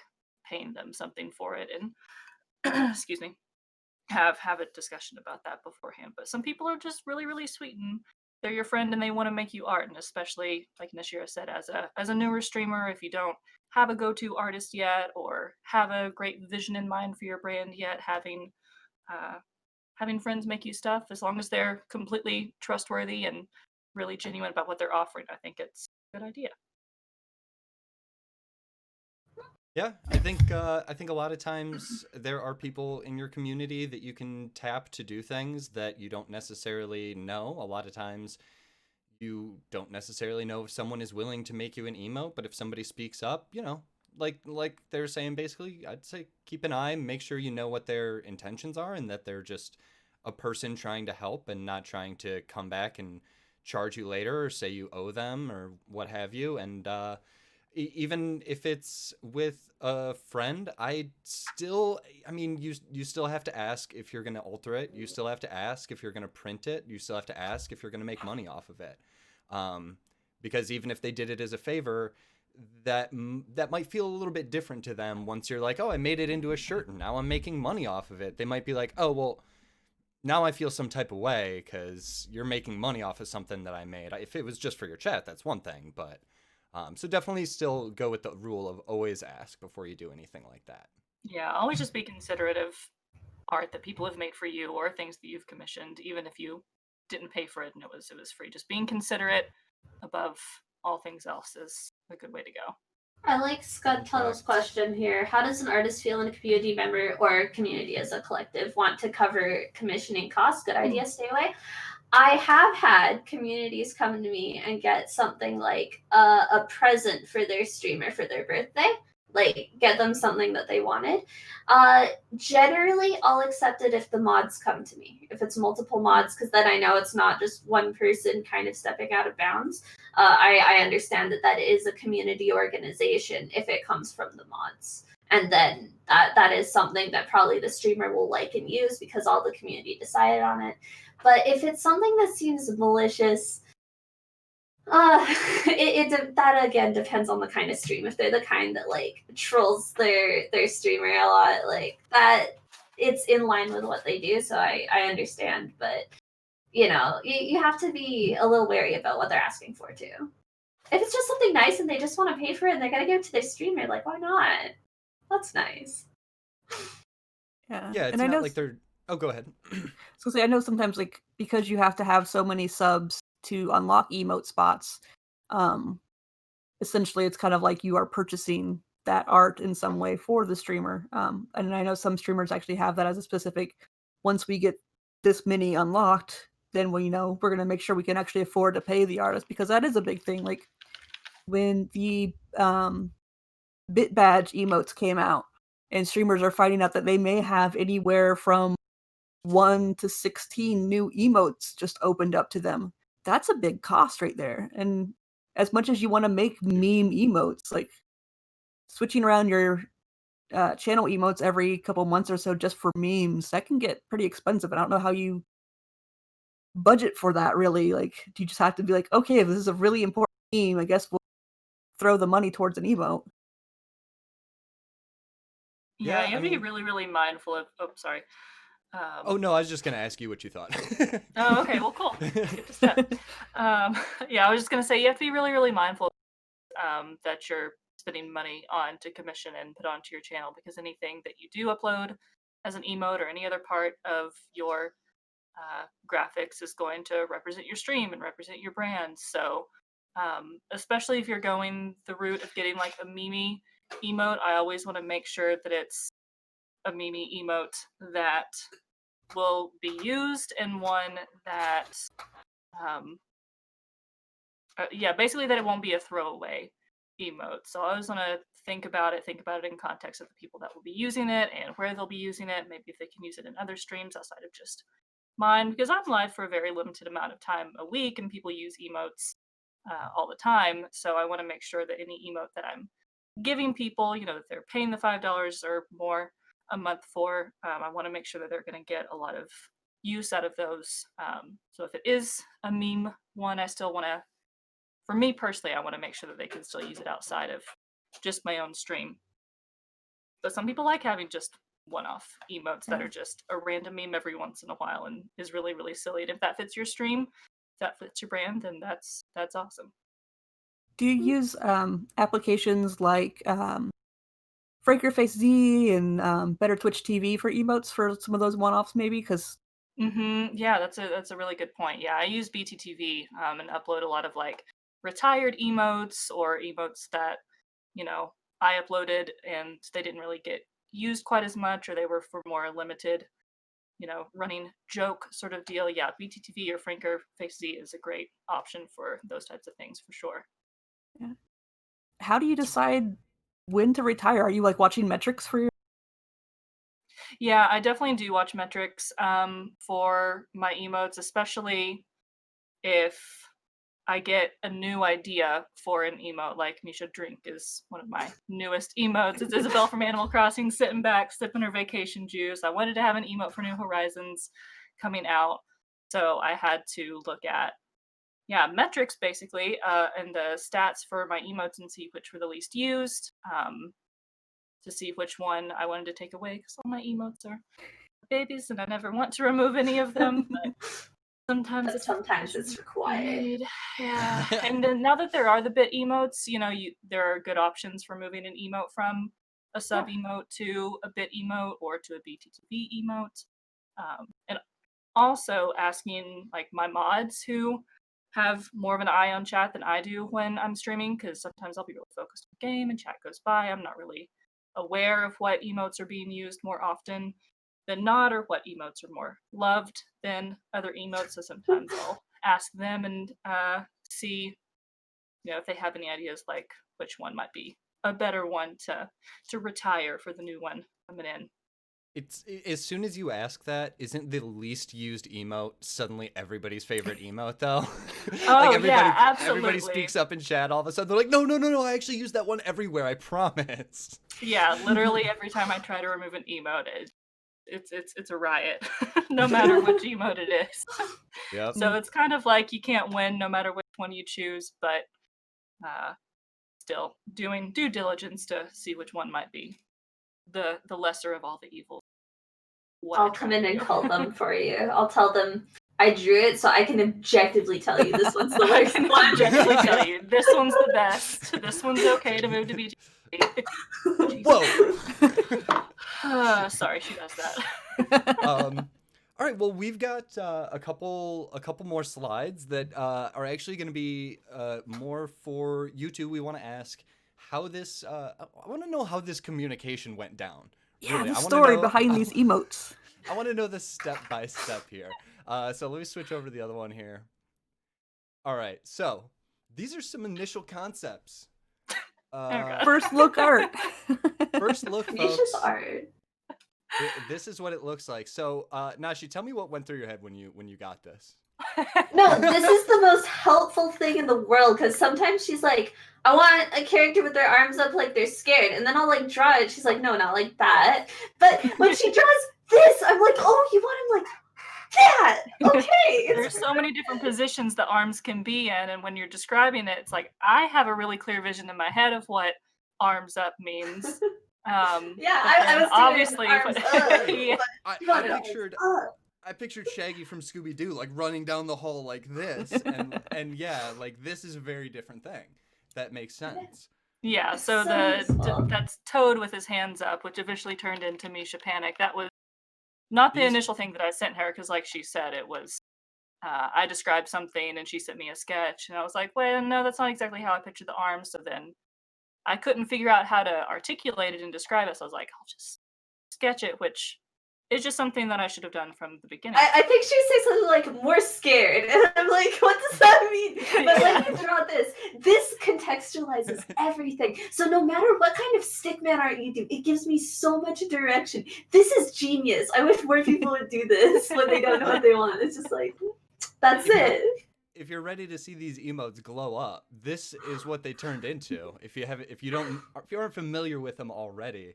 paying them something for it, and excuse me, have a discussion about that beforehand. But some people are just really, really sweet, and they're your friend and they want to make you art. And especially like Nashira said, as a newer streamer, if you don't have a go-to artist yet or have a great vision in mind for your brand yet, uh, having friends make you stuff, as long as they're completely trustworthy and really genuine about what they're offering, I think it's a good idea. Yeah, I think a lot of times there are people in your community that you can tap to do things that you don't necessarily know. A lot of times you don't necessarily know if someone is willing to make you an emote, but if somebody speaks up, like they're saying, basically, I'd say keep an eye, make sure you know what their intentions are and that they're just a person trying to help and not trying to come back and charge you later or say you owe them or what have you. And even if it's with a friend, I mean, you still have to ask if you're going to alter it. You still have to ask if you're going to print it. You still have to ask if you're going to make money off of it. um, because even if they did it as a favor, that might feel a little bit different to them once you're like, oh, I made it into a shirt and now I'm making money off of it. They might be like, oh, well, now I feel some type of way because you're making money off of something that I made. If it was just for your chat, that's one thing, but so definitely still go with the rule of always ask before you do anything like that. Yeah, always just be considerate of art that people have made for you or things that you've commissioned, even if you didn't pay for it and it was free. Just being considerate above all things else is a good way to go. I like Scud Puddle's Contract. question here. How does an artist feel when a community member or community as a collective want to cover commissioning costs? Good idea, stay away. I have had communities come to me and get something like a present for their streamer for their birthday, like get them something that they wanted. Generally, I'll accept it if the mods come to me, if it's multiple mods, because then I know it's not just one person kind of stepping out of bounds. I understand that that is a community organization if it comes from the mods. And then that is something that probably the streamer will like and use because all the community decided on it. But if it's something that seems malicious, that again depends on the kind of stream. If they're the kind that like trolls their streamer a lot, like that, it's in line with what they do. So I understand, but you have to be a little wary about what they're asking for too. If it's just something nice and they just want to pay for it and they're gonna give it to their streamer, like why not? That's nice. Yeah, it's and I not know. like they're. Oh, go ahead. So say I know sometimes like because you have to have so many subs to unlock emote spots, um, essentially it's kind of like you are purchasing that art in some way for the streamer. And I know some streamers actually have that as a specific. Once we get this many unlocked, then we're gonna make sure we can actually afford to pay the artist because that is a big thing. Like when the bit badge emotes came out, and streamers are finding out that they may have anywhere from 1 to 16 new emotes just opened up to them. That's a big cost right there. And as much as you want to make meme emotes, like switching around your channel emotes every couple months or so just for memes, that can get pretty expensive. And I don't know how you budget for that really. Like, do you just have to be like, okay, if this is a really important meme, I guess we'll throw the money towards an emote? Yeah, Yeah, you I have to be mean, really, really mindful of. Oh, sorry. oh no, I was just gonna ask you what you thought. Oh, okay. Well, cool. Skip to step. Yeah, I was just gonna say you have to be really, really mindful that you're spending money on to commission and put onto your channel, because anything that you do upload as an emote or any other part of your graphics is going to represent your stream and represent your brand. So, especially if you're going the route of getting like a meme emote, I always want to make sure that it's a meme emote that will be used and one that um, yeah, basically that it won't be a throwaway emote. So I always want to think about it in context of the people that will be using it and where they'll be using it. Maybe if they can use it in other streams outside of just mine, because I'm live for a very limited amount of time a week, and people use emotes all the time. So I want to make sure that any emote that I'm giving people, that they're paying the $5 or more a month for, I want to make sure that they're going to get a lot of use out of those. So if it is a meme one, I still want to, for me personally, I want to make sure that they can still use it outside of just my own stream. But some people like having just one-off emotes that are just a random meme every once in a while and is really, really silly. And if that fits your stream, if that fits your brand, then that's awesome. Do you use applications like Franker Z and Better Twitch TV for emotes for some of those one-offs maybe? Because Yeah, that's a really good point. Yeah, I use BTTV and upload a lot of like retired emotes or emotes that I uploaded and they didn't really get used quite as much, or they were for more limited, running joke sort of deal. Yeah, BTTV or Franker Z is a great option for those types of things for sure. yeah. How do you decide when to retire? Are you like watching metrics for your? Yeah, I definitely do watch metrics for my emotes, especially if I get a new idea for an emote. Like Misha Drink is one of my newest emotes. It's Isabelle from Animal Crossing sitting back, sipping her vacation juice. I wanted to have an emote for New Horizons coming out, so I had to look at metrics basically, and the stats for my emotes and see which were the least used, to see which one I wanted to take away, because all my emotes are babies and I never want to remove any of them. But sometimes it's required. Yeah. And then now that there are the bit emotes, there are good options for moving an emote from a sub emote to a bit emote or to a BTTV emote. And also asking like my mods who have more of an eye on chat than I do when I'm streaming, because sometimes I'll be really focused on the game and chat goes by. I'm not really aware of what emotes are being used more often than not, or what emotes are more loved than other emotes. So sometimes I'll ask them and see, if they have any ideas like which one might be a better one to retire for the new one coming in. It's as soon as you ask that, isn't the least used emote suddenly everybody's favorite emote though? Oh, Like yeah, everybody absolutely. speaks up in chat all of a sudden. They're like, no, I actually use that one everywhere, I promise. Yeah, literally every time I try to remove an emote, it's a riot, no matter which emote it is. Yep. So it's kind of like you can't win no matter which one you choose, but still doing due diligence to see which one might be the lesser of all the evils. I'll come in and call them for you. I'll tell them I drew it so I can objectively tell you this one's the I worst can one. objectively tell you this one's the best. This one's okay to move to BG. Whoa. Sorry, she does that. All right. Well, we've got a couple more slides that are actually going to be more for you two. We want to ask how this. I want to know how this communication went down. Yeah, Really, the I want to story know behind these emotes. I want to know the step by step here. So let me switch over to the other one here. All right. So these are some initial concepts. First look art. First look, folks. Misha's art. This is what it looks like. So, Nashi, tell me what went through your head when you got this. No, this is the most helpful thing in the world, because sometimes she's like, I want a character with their arms up like they're scared, and then I'll like draw it. She's like, no, not like that. But when she draws this, I'm like, oh, you want him like that? Okay. There's so many different positions the arms can be in, and when you're describing it, it's like I have a really clear vision in my head of what arms up means. Yeah, I was obviously arms up, yeah. I pictured Shaggy from Scooby Doo like running down the hall like this, and yeah, like this is a very different thing. That makes sense. Yeah, so that's Toad with his hands up, which eventually turned into Misha Panic. That was not the initial thing that I sent her, because like she said, it was I described something and she sent me a sketch, and I was like, well, no, that's not exactly how I pictured the arms. So then I couldn't figure out how to articulate it and describe it, so I was like, I'll just sketch it, which It's just something that I should have done from the beginning. I think she would say something like more scared, and I'm like, what does that mean? But Yeah. let me draw this. This contextualizes everything. So no matter what kind of stickman art you do, it gives me so much direction. This is genius. I wish more people would do this when they don't know what they want. It's just like, that's it. If you're ready to see these emotes glow up, this is what they turned into. If you aren't familiar with them already,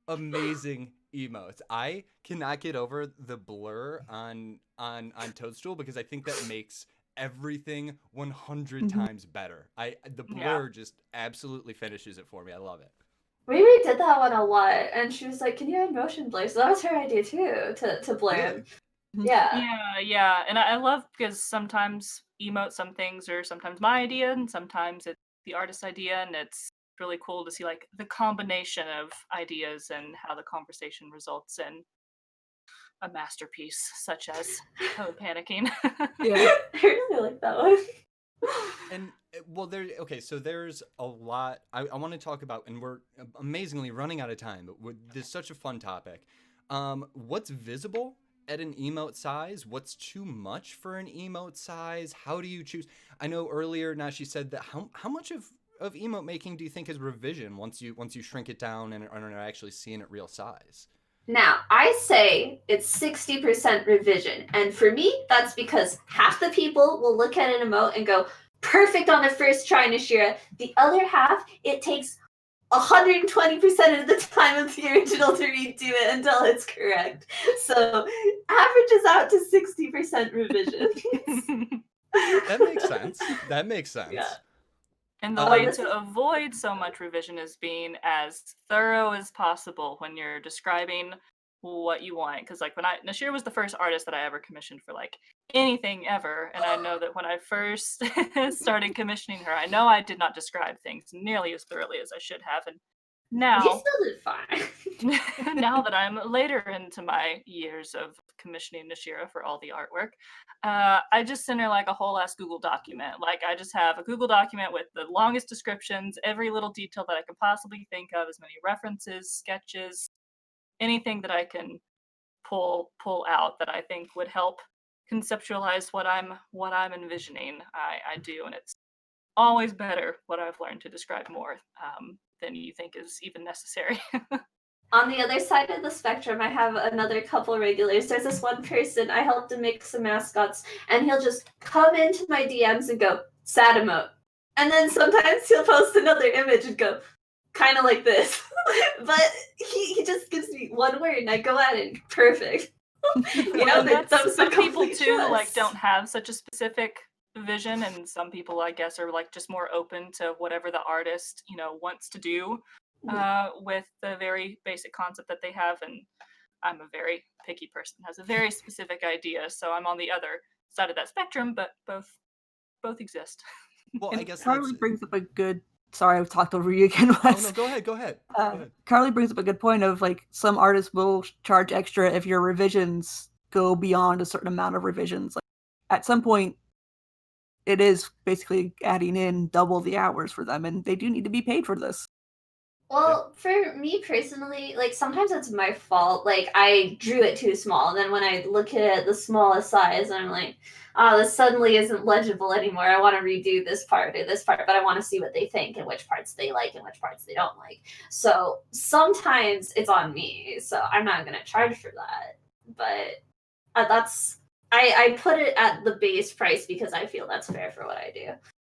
amazing emotes. I cannot get over the blur on Toadstool because I think that makes everything 100 times better. The blur just absolutely finishes it for me. I love it. Riri did that one a lot, and she was like, "Can you add motion blur?" So that was her idea too, to blur him. Really? Yeah. And I love because sometimes emote some things are sometimes my idea and sometimes it's the artist's idea, and it's really cool to see like the combination of ideas and how the conversation results in a masterpiece such as Toad panicking. Yeah. I really like that one. And well, so there's a lot I want to talk about, and we're amazingly running out of time, but this is such a fun topic. What's visible at an emote size? What's too much for an emote size? How do you choose? I know earlier Nashi said that how much of emote making do you think is revision once you shrink it down and are actually seeing it real size? Now, I say it's 60% revision. And for me, that's because half the people will look at an emote and go, perfect on the first try, Nashira. The other half, it takes 120% of the time of the original to redo it until it's correct. So averages out to 60% revision. That makes sense. That makes sense. Yeah. And the way to avoid so much revision is being as thorough as possible when you're describing what you want. Because like Nashir was the first artist that I ever commissioned for like anything ever. And I know that when I first started commissioning her, I know I did not describe things nearly as thoroughly as I should have. And now, you still did fine. now that I'm later into my years of commissioning Nashira for all the artwork, I just send her like a whole ass Google document. Like I just have a Google document with the longest descriptions, every little detail that I can possibly think of, as many references, sketches, anything that I can pull out that I think would help conceptualize what I'm envisioning. I do, and it's always better what I've learned to describe more than you think is even necessary. On the other side of the spectrum, I have another couple regulars. There's this one person, I helped him make some mascots, and he'll just come into my DMs and go, sad emote. And then sometimes he'll post another image and go, kind of like this. But he just gives me one word and I go at it, perfect. Some people too like don't have such a specific vision, and some people I guess are like just more open to whatever the artist wants to do with the very basic concept that they have. And I'm a very picky person, has a very specific idea, so I'm on the other side of that spectrum, but both exist. Well, I guess Carly brings up a good. Sorry, I've talked over you again, Wes. Oh no, go ahead. Carly brings up a good point of like some artists will charge extra if your revisions go beyond a certain amount of revisions. Like at some point, it is basically adding in double the hours for them, and they do need to be paid for this. Well, for me personally, like sometimes it's my fault. Like I drew it too small. And then when I look at the smallest size, I'm like, oh, this suddenly isn't legible anymore. I want to redo this part or this part, but I want to see what they think and which parts they like and which parts they don't like. So sometimes it's on me. So I'm not going to charge for that. But I put it at the base price because I feel that's fair for what I do.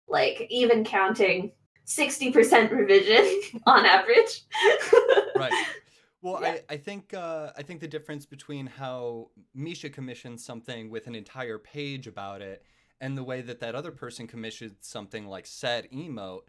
Like even counting 60% revision on average. Right. Well, Yeah. I think the difference between how Misha commissioned something with an entire page about it and the way that other person commissioned something like sad emote,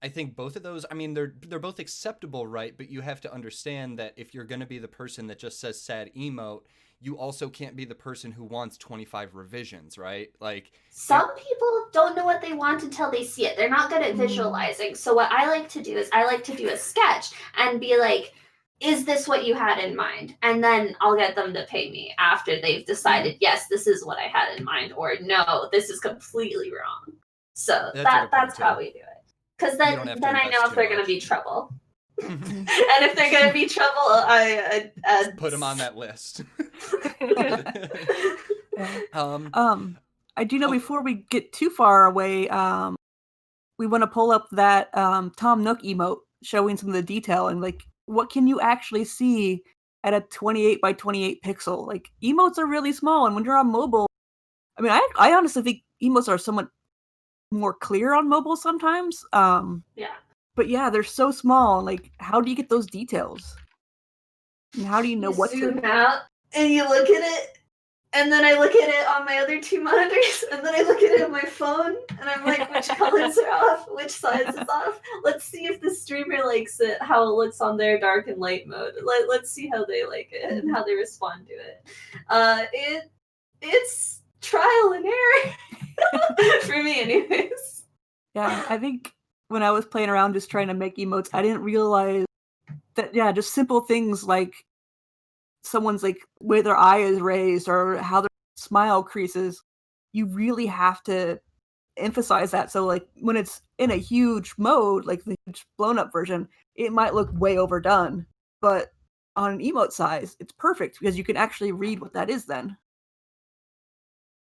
I think both of those, I mean, they're both acceptable, right? But you have to understand that if you're going to be the person that just says sad emote, you also can't be the person who wants 25 revisions, right? Like some people don't know what they want until they see it. They're not good at visualizing. So what I like to do is I like to do a sketch and be like, is this what you had in mind? And then I'll get them to pay me after they've decided, yes, this is what I had in mind, or no, this is completely wrong. So that's how we do it. Because then I know if they're going to be trouble. And if they're gonna be trouble, I Put them on that list. I do know before we get too far away, we want to pull up that Tom Nook emote showing some of the detail and like what can you actually see at a 28 by 28 pixel. Like emotes are really small, and when you're on mobile, I mean, I honestly think emotes are somewhat more clear on mobile sometimes. Yeah. But yeah, they're so small. Like, how do you get those details? And how do you know You what zoom to? out and you look at it, and then I look at it on my other two monitors, and then I look at it on my phone, and I'm like, which colors are off, which size is off. Let's see if the streamer likes it, how it looks on their dark and light mode. Let's see how they like it and how they respond to it. It's trial and error for me, anyways. Yeah, I think when I was playing around just trying to make emotes, I didn't realize that. Yeah, just simple things like someone's like where their eye is raised or how their smile creases. You really have to emphasize that. So like when it's in a huge mode, like the huge blown up version, it might look way overdone. But on an emote size, it's perfect because you can actually read what that is then.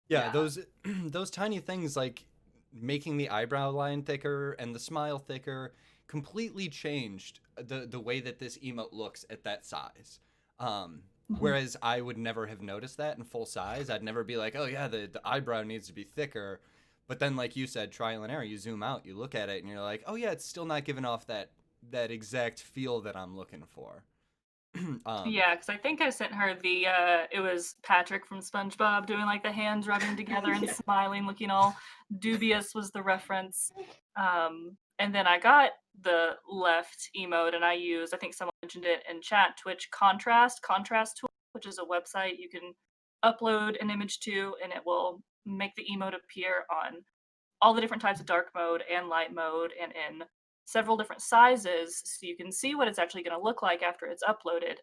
Yeah, those tiny things like making the eyebrow line thicker and the smile thicker completely changed the way that this emote looks at that size. Whereas I would never have noticed that in full size. I'd never be like, oh yeah, the eyebrow needs to be thicker. But then, like you said, trial and error. You zoom out, you look at it, and you're like, oh yeah, it's still not giving off that exact feel that I'm looking for. Yeah, because I think I sent her the it was Patrick from SpongeBob doing like the hands rubbing together and smiling, looking all dubious was the reference. And then I got the left emote, and I used, I think someone mentioned it in chat, Twitch contrast tool, which is a website you can upload an image to, and it will make the emote appear on all the different types of dark mode and light mode and in several different sizes, so you can see what it's actually going to look like after it's uploaded,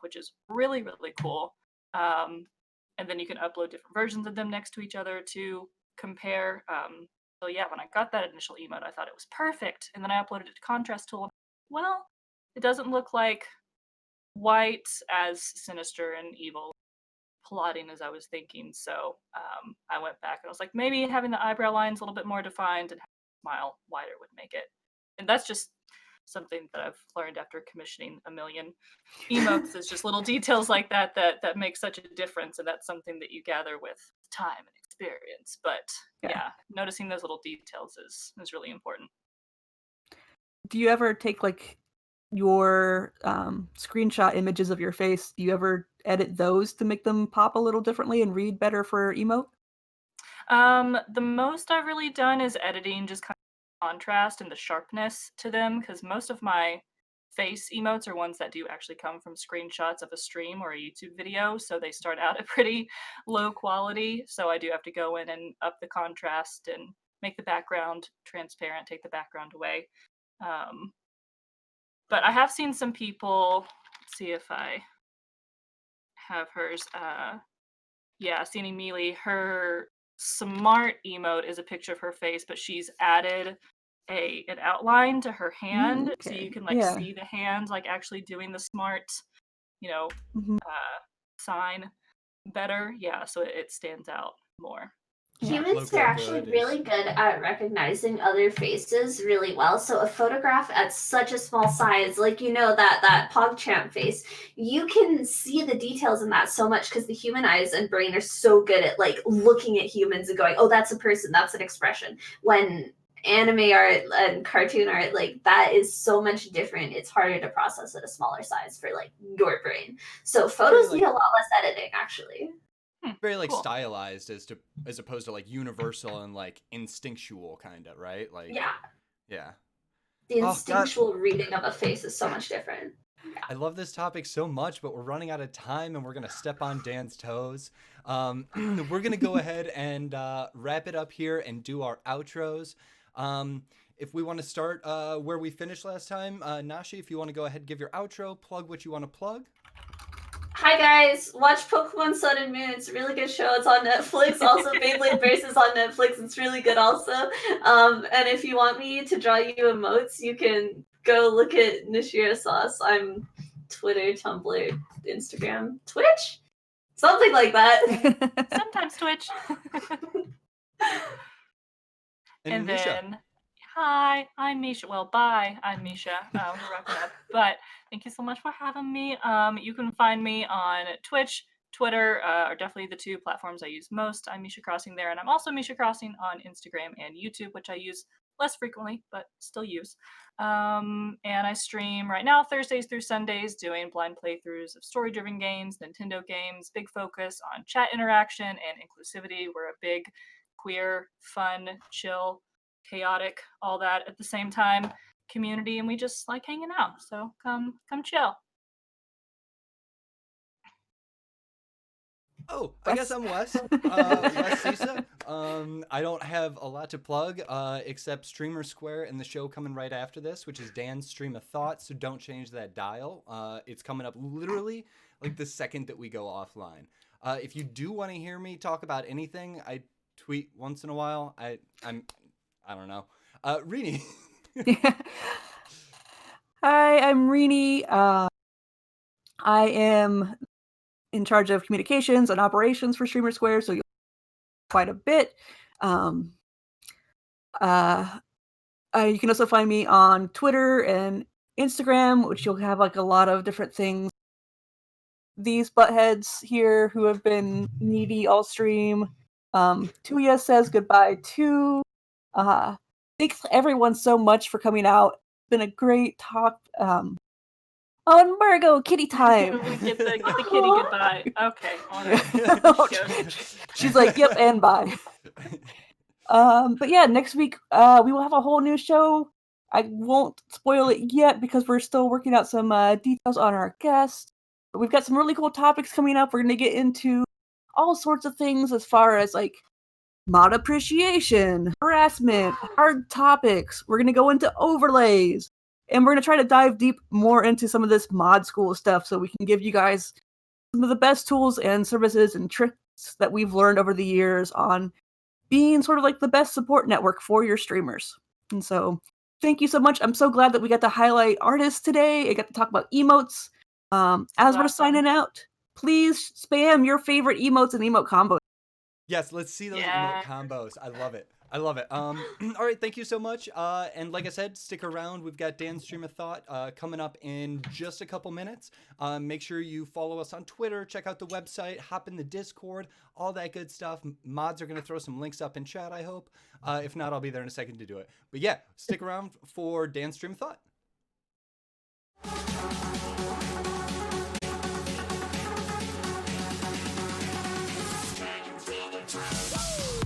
which is really, really cool. And then you can upload different versions of them next to each other to compare. So yeah, when I got that initial emote, I thought it was perfect. And then I uploaded it to Contrast Tool. Well, it doesn't look like white as sinister and evil plotting as I was thinking. So I went back and I was like, maybe having the eyebrow lines a little bit more defined and smile wider would make it. And that's just something that I've learned after commissioning a million emotes. Is just little details like that make such a difference, and that's something that you gather with time and experience. But yeah noticing those little details is really important. Do you ever take like your screenshot images of your face? Do you ever edit those to make them pop a little differently and read better for emote? The most I've really done is editing just kind of contrast and the sharpness to them, because most of my face emotes are ones that do actually come from screenshots of a stream or a YouTube video, so they start out at pretty low quality. So I do have to go in and up the contrast and make the background transparent, take the background away. But I have seen some people, let's see if I have hers. Yeah, Sini Mealy, her smart emote is a picture of her face, but she's added an outline to her hand, so you can like see the hand like actually doing the smart, you know, sign better. Yeah, so it stands out more. Humans are actually really good at recognizing other faces really well. So a photograph at such a small size, like that PogChamp face, you can see the details in that so much because the human eyes and brain are so good at like looking at humans and going, oh, that's a person, that's an expression. When anime art and cartoon art, like that is so much different. It's harder to process at a smaller size for like your brain. So photos need a lot less editing actually. Very like stylized as opposed to like universal and like instinctual kind of, right? Like yeah. The instinctual reading of a face is so much different. Yeah. I love this topic so much, but we're running out of time and we're gonna step on Dan's toes. We're gonna go ahead and wrap it up here and do our outros. If we want to start where we finished last time, Nashi, if you want to go ahead and give your outro, plug what you want to plug. Hi guys, watch Pokemon Sun and Moon. It's a really good show. It's on Netflix. Also, Beyblade Burst is on Netflix. It's really good also. And if you want me to draw you emotes, you can go look at Nashirasauce. I'm Twitter, Tumblr, Instagram, Twitch? Something like that. Sometimes Twitch. And Misha. then, hi, I'm Misha. Well, bye, I'm Misha. We're wrapping up. But thank you so much for having me. You can find me on Twitch, Twitter, are definitely the two platforms I use most. I'm MischaCrossing there, and I'm also MischaCrossing on Instagram and YouTube, which I use less frequently, but still use. And I stream right now Thursdays through Sundays, doing blind playthroughs of story-driven games, Nintendo games, big focus on chat interaction and inclusivity. We're a big queer, fun, chill, chaotic, all that at the same time community, and we just like hanging out. So come chill. Oh, I guess I'm Wes. Wes Sisa. I don't have a lot to plug except Streamer Square and the show coming right after this, which is Dan's Stream of Thought. So don't change that dial. It's coming up literally like the second that we go offline. If you do want to hear me talk about anything, I tweet once in a while. I don't know. Rini. Hi, I'm Rini. I am in charge of communications and operations for Streamer Square, so you'll quite a bit. You can also find me on Twitter and Instagram, which you'll have like a lot of different things. These buttheads here who have been needy all stream. Tuya says goodbye too. Thanks everyone so much for coming out. It's been a great talk. Oh, and Margo, kitty time. get the kitty goodbye. Okay. She's like, yep, and bye. But yeah, next week we will have a whole new show. I won't spoil it yet because we're still working out some details on our guest. But we've got some really cool topics coming up. We're going to get into all sorts of things as far as like mod appreciation, harassment, hard topics. We're going to go into overlays. And we're going to try to dive deep more into some of this mod school stuff so we can give you guys some of the best tools and services and tricks that we've learned over the years on being sort of like the best support network for your streamers. And so thank you so much. I'm so glad that we got to highlight artists today. I got to talk about emotes. As we're signing out, please spam your favorite emotes and emote combos. Yes, let's see those emote combos. I love it. All right, thank you so much. And like I said, stick around. We've got Dan's Stream of Thought coming up in just a couple minutes. Make sure you follow us on Twitter, check out the website, hop in the Discord, all that good stuff. Mods are going to throw some links up in chat, I hope. If not, I'll be there in a second to do it. But yeah, stick around for Dan's Stream of Thought.